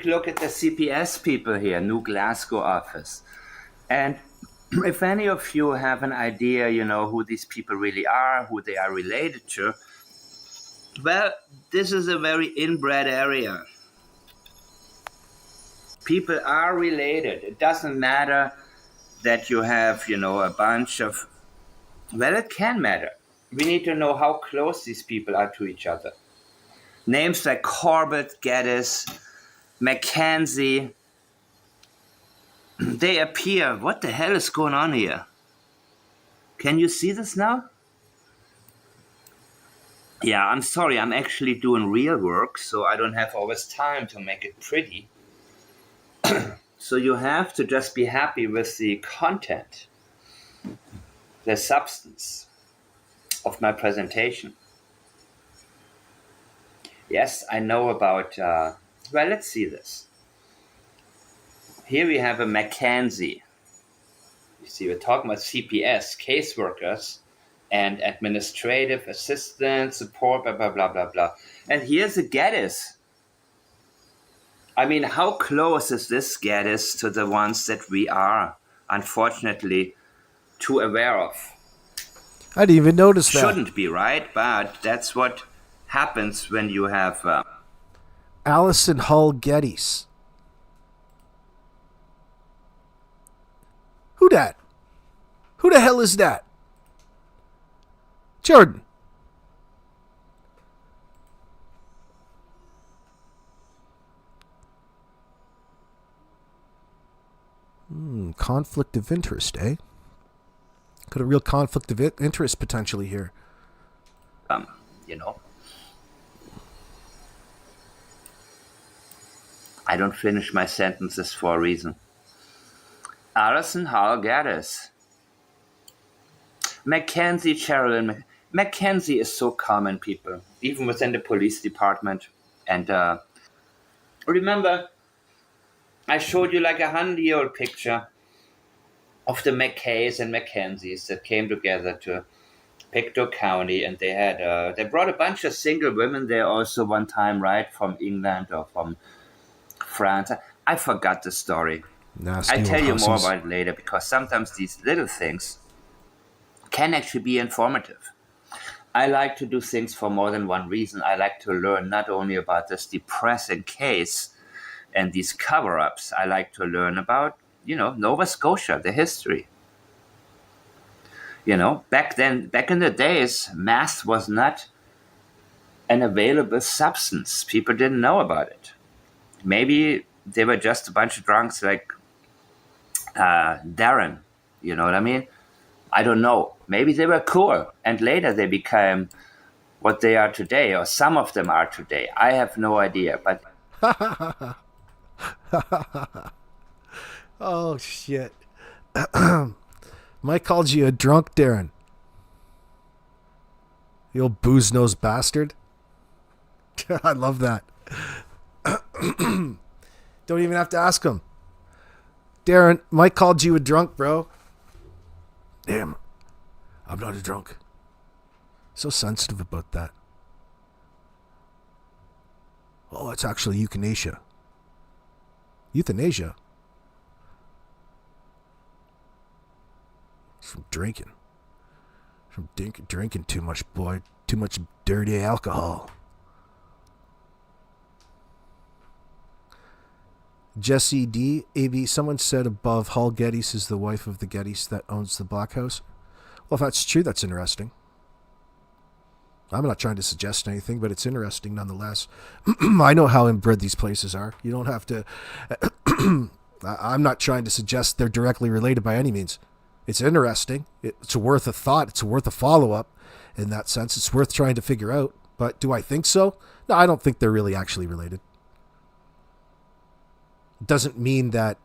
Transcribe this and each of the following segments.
quick look at the CPS people here, New Glasgow office. And if any of you have an idea, who these people really are, who they are related to, well, this is a very inbred area. People are related. It doesn't matter that you have, a bunch of... Well, it can matter. We need to know how close these people are to each other. Names like Corbett, Gettis, McKenzie, they appear. What the hell is going on here? Can you see this now? Yeah, I'm sorry. I'm actually doing real work, so I don't have always time to make it pretty. So you have to just be happy with the content, the substance of my presentation. Yes, I know about, well, let's see this. Here we have a McKenzie. You see, we're talking about CPS, caseworkers, and administrative assistance, support, blah, blah, blah, blah, blah. And here's a Gettis. I mean, how close is this Gettis to the ones that we are, unfortunately, too aware of? I didn't even notice that. Shouldn't be, right? But that's what happens when you have... Allison Gettys. Who that? Who the hell is that? Jordan. Conflict of interest, eh? Got a real conflict of interest potentially here. I don't finish my sentences for a reason. Allison Gettys. McKenzie, Sherilyn. McKenzie is so common, people, even within the police department. And remember, I showed you like a 100-year-old picture of the McKays and McKenzies that came together to Pictou County, and they had they brought a bunch of single women there also one time, right, from England or from France. I forgot the story. Nasty I'll tell you more houses. about it later, because sometimes these little things can actually be informative. I like to do things for more than one reason. I like to learn not only about this depressing case and these cover-ups. I like to learn about, Nova Scotia, the history. Back in the days, math was not an available substance. People didn't know about it. Maybe they were just a bunch of drunks like Darren. You know what I mean? I don't know. Maybe they were cool, and later they became what they are today, or some of them are today. I have no idea, but... Oh, shit. Mike called you a drunk, Darren. The old booze-nosed bastard. I love that. Don't even have to ask him. Darren, Mike called you a drunk, bro. Damn. I'm not a drunk. So sensitive about that. Oh, it's actually euthanasia. Euthanasia? It's from drinking. From drinking too much, boy. Too much dirty alcohol. Jesse D. AB, someone said above, Hall Gettys is the wife of the Gettys that owns the Black House. Well, if that's true, that's interesting. I'm not trying to suggest anything, but it's interesting nonetheless. I know how inbred these places are. You don't have to... I'm not trying to suggest they're directly related by any means. It's interesting. It's worth a thought. It's worth a follow-up in that sense. It's worth trying to figure out. But do I think so? No, I don't think they're really actually related. Doesn't mean that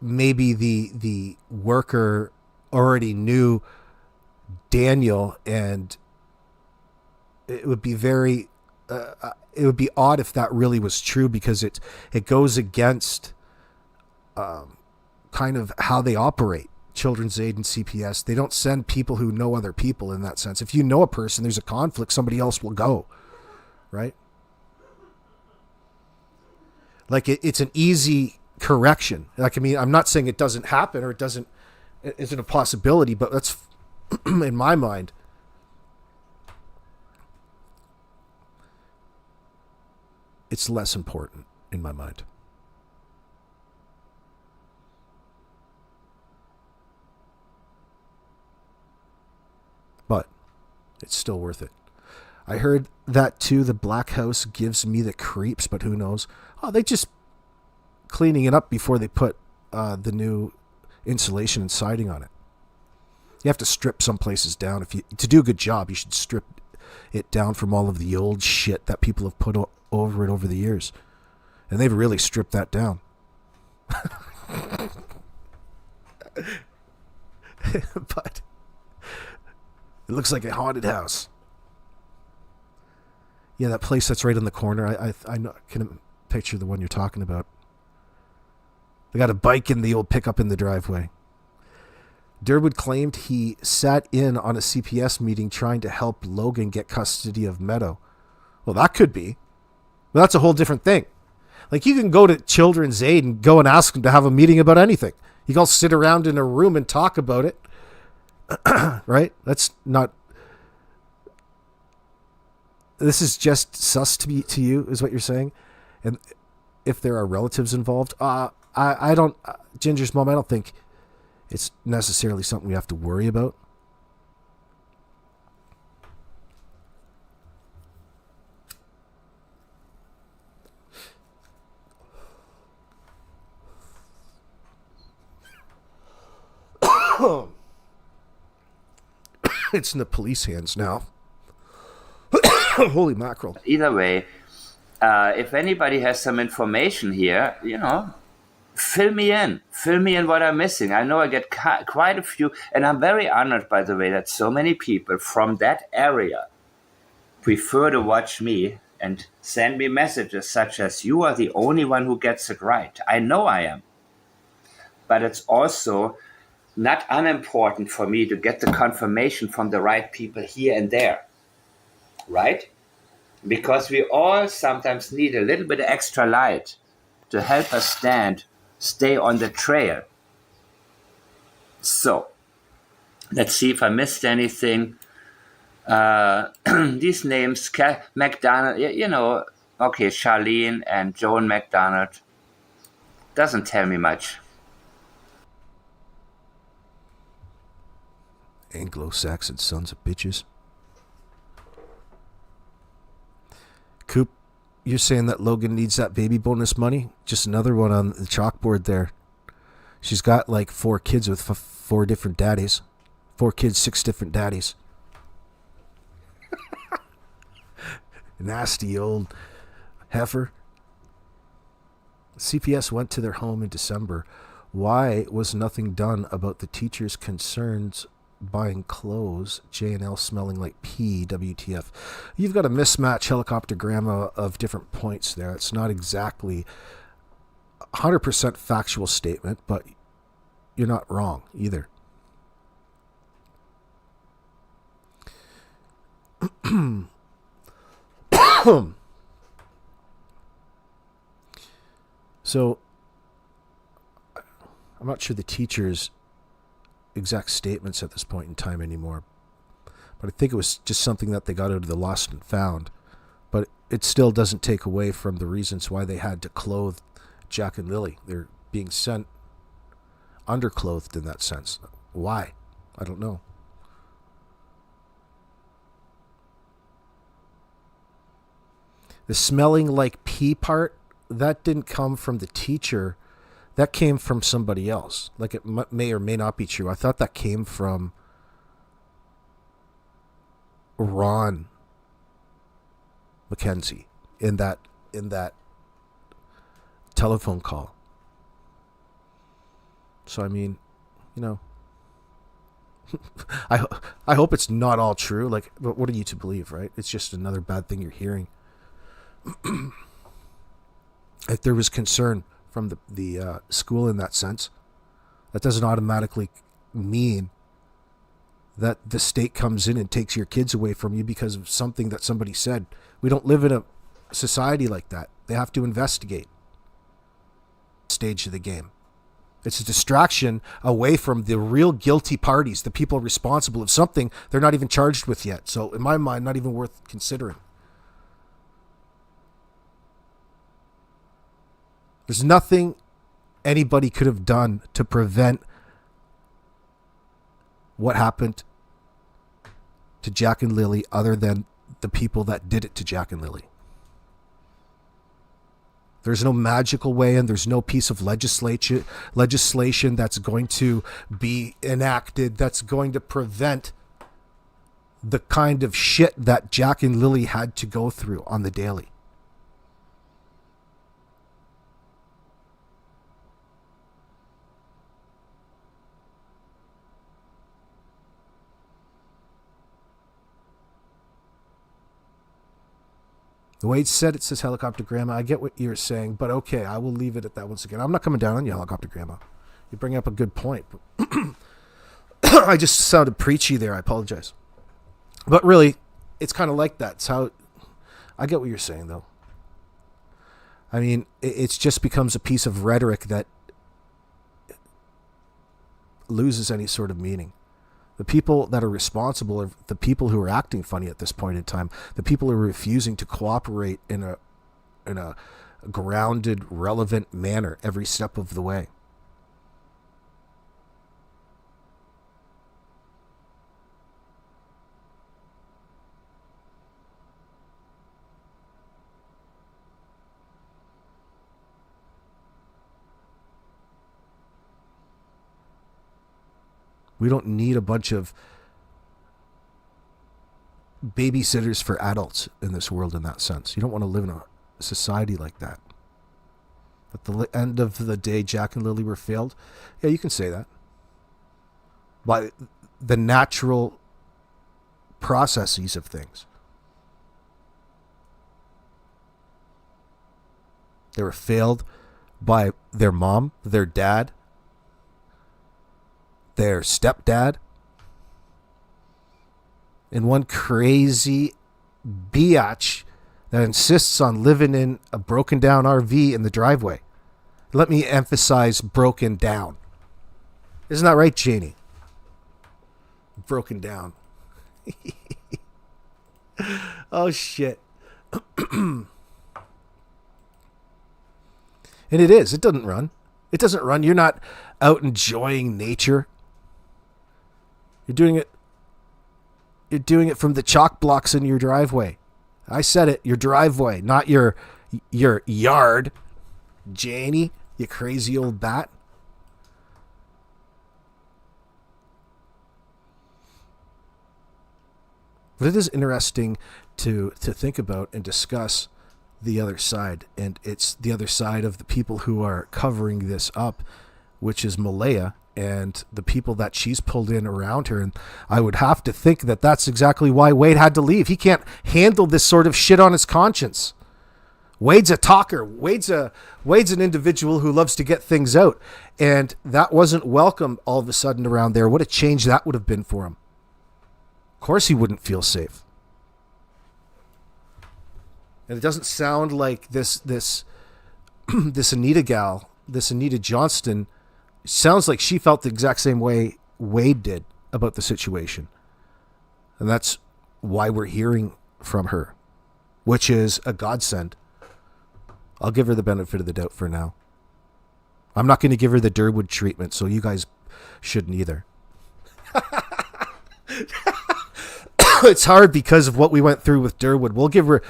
maybe the worker already knew Daniel, and it would be very it would be odd if that really was true, because it goes against kind of how they operate. Children's Aid and CPS, they don't send people who know other people in that sense. If you know a person, there's a conflict, somebody else will go, right? Like it's an easy correction. Like, I mean, I'm not saying it doesn't happen or it isn't a possibility, but that's in my mind. It's less important in my mind. But it's still worth it. I heard that too. The Black House gives me the creeps, but who knows? Oh, they just cleaning it up before they put the new insulation and siding on it. You have to strip some places down. To do a good job, you should strip it down from all of the old shit that people have put over it over the years. And they've really stripped that down. But it looks like a haunted house. Yeah, that place that's right in the corner. I can picture the one you're talking about. They got a bike and the old pickup in the driveway. Derwood claimed he sat in on a CPS meeting trying to help Logan get custody of Meadow. Well, that could be. But that's a whole different thing. Like, you can go to Children's Aid and go and ask them to have a meeting about anything. You can all sit around in a room and talk about it. Right? That's not... This is just sus to you, is what you're saying? And if there are relatives involved, I don't... Ginger's mom, I don't think it's necessarily something we have to worry about. It's in the police hands now. Holy mackerel. Either way, if anybody has some information here, fill me in what I'm missing. I know I get quite a few, and I'm very honored, by the way, that so many people from that area prefer to watch me and send me messages such as, "You are the only one who gets it right." I know I am. But it's also not unimportant for me to get the confirmation from the right people here and there. Right? Because we all sometimes need a little bit of extra light to help us stay on the trail. So, let's see if I missed anything. These names, McDonald, okay, Charlene and Joan McDonald, doesn't tell me much. Anglo-Saxon sons of bitches. Coop, you're saying that Logan needs that baby bonus money? Just another one on the chalkboard there. She's got like 4 kids with 4 different daddies. 4 kids, 6 different daddies. Nasty old heifer. CPS went to their home in December. Why was nothing done about the teacher's concerns buying clothes, J&L smelling like pee, WTF? You've got a mismatch helicoptergram of different points there. It's not exactly 100% factual statement, but you're not wrong either. So, I'm not sure the teacher's exact statements at this point in time anymore, but I think it was just something that they got out of the lost and found. But it still doesn't take away from the reasons why they had to clothe Jack and Lily. They're being sent underclothed in that sense. Why? I don't know. The smelling like pee part, that didn't come from the teacher. That came from somebody else. Like, it may or may not be true. I thought that came from Ron McKenzie in that telephone call. So, I mean, I hope it's not all true. Like, but what are you to believe, right? It's just another bad thing you're hearing. If there was concern from the school in that sense, that doesn't automatically mean that the state comes in and takes your kids away from you because of something that somebody said. We don't live in a society like that. They have to investigate. Stage of the game. It's a distraction away from the real guilty parties, the people responsible of something they're not even charged with yet. So in my mind, not even worth considering. There's nothing anybody could have done to prevent what happened to Jack and Lily other than the people that did it to Jack and Lily. There's no magical way, and there's no piece of legislation that's going to be enacted that's going to prevent the kind of shit that Jack and Lily had to go through on the daily. The way it said, it says helicopter grandma. I get what you're saying, but okay, I will leave it at that once again. I'm not coming down on you, helicopter grandma. You bring up a good point. I just sounded preachy there. I apologize. But really, it's kind of like that. It's how I get what you're saying, though. I mean, it just becomes a piece of rhetoric that loses any sort of meaning. The people that are responsible are the people who are acting funny at this point in time. The people who are refusing to cooperate in a grounded, relevant manner every step of the way. We don't need a bunch of babysitters for adults in this world in that sense. You don't want to live in a society like that. At the end of the day, Jack and Lily were failed. Yeah, you can say that. By the natural processes of things. They were failed by their mom, their dad, their stepdad, and one crazy biatch that insists on living in a broken down RV in the driveway. Let me emphasize broken down. Isn't that right, Janie? Broken down. Oh, shit. And it is. It doesn't run. It doesn't run. You're not out enjoying nature. You're doing it from the chalk blocks in your driveway. I said it, your driveway, not your yard. Janie, you crazy old bat. But it is interesting to think about and discuss the other side. And it's the other side of the people who are covering this up, which is Malaya and the people that she's pulled in around her. And I would have to think that that's exactly why Wade had to leave. He can't handle this sort of shit on his conscience. Wade's a talker. Wade's an individual who loves to get things out. And that wasn't welcome all of a sudden around there. What a change that would have been for him. Of course he wouldn't feel safe. And it doesn't sound like this Anita gal, this Anita Johnston, sounds like she felt the exact same way Wade did about the situation. And that's why we're hearing from her, which is a godsend. I'll give her the benefit of the doubt for now. I'm not going to give her the Derwood treatment, so you guys shouldn't either. It's hard because of what we went through with Derwood. We'll give her...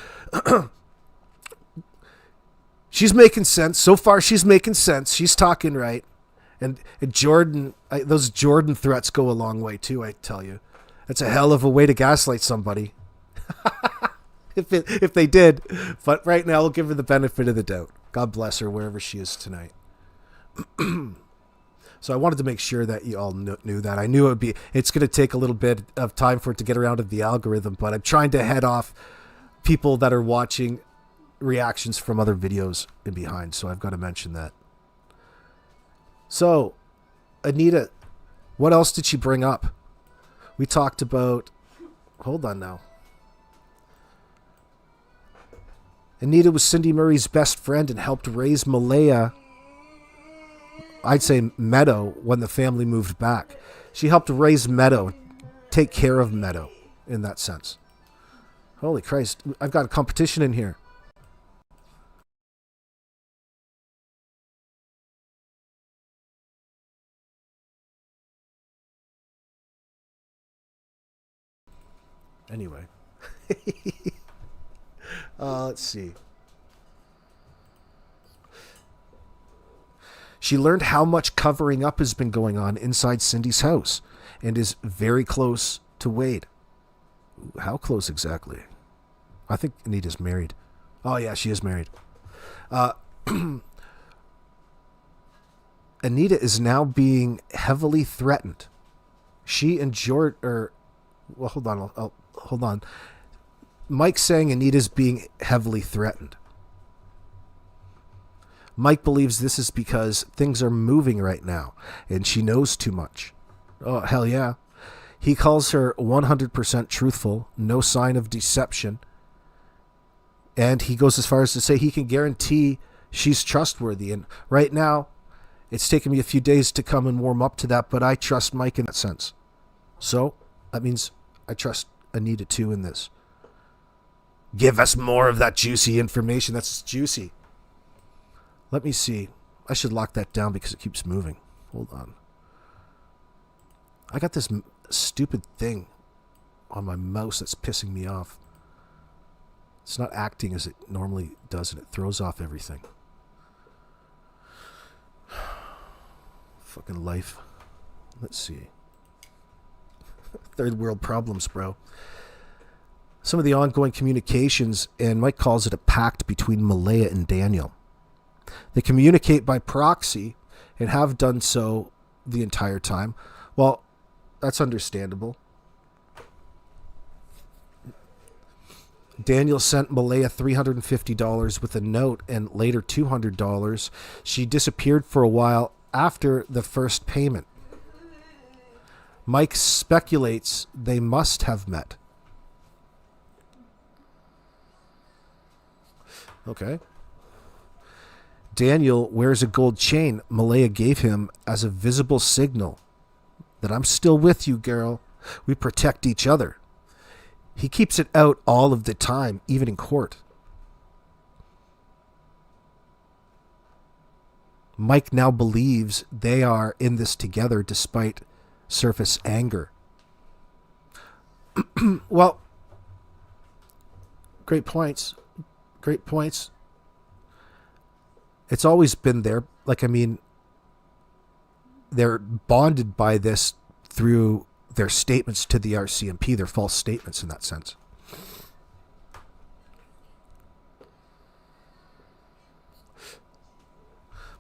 She's making sense. So far, she's making sense. She's talking right. And Jordan, those Jordan threats go a long way too, I tell you. That's a hell of a way to gaslight somebody. If they did. But right now, I'll give her the benefit of the doubt. God bless her wherever she is tonight. So I wanted to make sure that you all knew that. I knew it's going to take a little bit of time for it to get around to the algorithm, but I'm trying to head off people that are watching reactions from other videos in behind, so I've got to mention that. So, Anita What else did she bring up? We talked about... Hold on now. Anita was Cindy Murray's best friend and helped raise Malaya, I'd say Meadow, when the family moved back. She helped raise Meadow, take care of Meadow in that sense. Holy Christ, I've got a competition in here. Anyway. Let's see. She learned how much covering up has been going on inside Cindy's house and is very close to Wade. How close exactly? I think Anita's married. Oh, yeah, she is married. Anita is now being heavily threatened. She and George... Well, hold on. Hold on. Mike's saying Anita's being heavily threatened. Mike believes this is because things are moving right now, and she knows too much. Oh, hell yeah. He calls her 100% truthful, no sign of deception. And he goes as far as to say he can guarantee she's trustworthy. And right now, it's taken me a few days to come and warm up to that, but I trust Mike in that sense. So, that means I trust Anita too in this. Give us more of that juicy information. That's juicy. Let me see. I should lock that down because it keeps moving. Hold on. I got this stupid thing on my mouse that's pissing me off. It's not acting as it normally does, and it throws off everything. Fucking life. Let's see. Third world problems, bro. Some of the ongoing communications, and Mike calls it a pact between Malaya and Daniel. They communicate by proxy and have done so the entire time. Well, that's understandable. Daniel sent Malaya $350 with a note and later $200. She disappeared for a while after the first payment. Mike speculates they must have met. Okay. Daniel wears a gold chain Malaya gave him as a visible signal that I'm still with you, girl. We protect each other. He keeps it out all of the time, even in court. Mike now believes they are in this together despite surface anger. Well, great points. Great points. It's always been there. Like, I mean, they're bonded by this through their statements to the RCMP. They're false statements in that sense.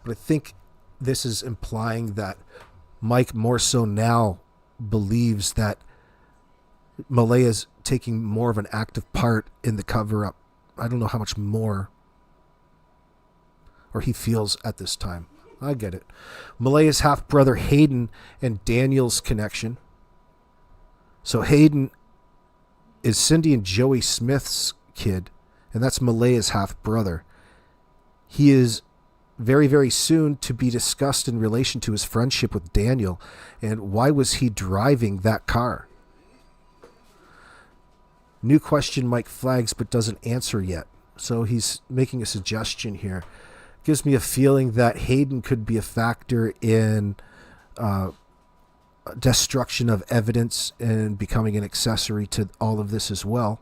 But I think this is implying that Mike more so now believes that Malaya's taking more of an active part in the cover-up. I don't know how much more or he feels at this time. I get it. Malaya's half-brother Hayden and Daniel's connection. So Hayden is Cindy and Joey Smith's kid, and that's Malaya's half-brother. He is very, very soon to be discussed in relation to his friendship with Daniel, and why was he driving that car? New question Mike flags but doesn't answer yet. So he's making a suggestion here. Gives me a feeling that Hayden could be a factor in destruction of evidence and becoming an accessory to all of this as well.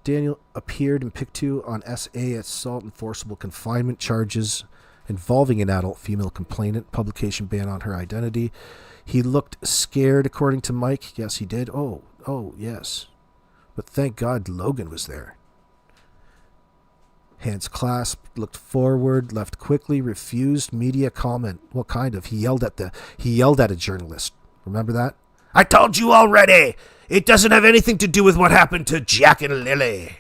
Daniel appeared in Pick 2 on SA assault and forcible confinement charges involving an adult female complainant, publication ban on her identity. He looked scared, according to Mike. Yes, he did. Oh, yes. But thank God Logan was there. Hands clasped, looked forward, left quickly, refused media comment. What kind of? He yelled at a journalist. Remember that? I told you already! It doesn't have anything to do with what happened to Jack and Lily.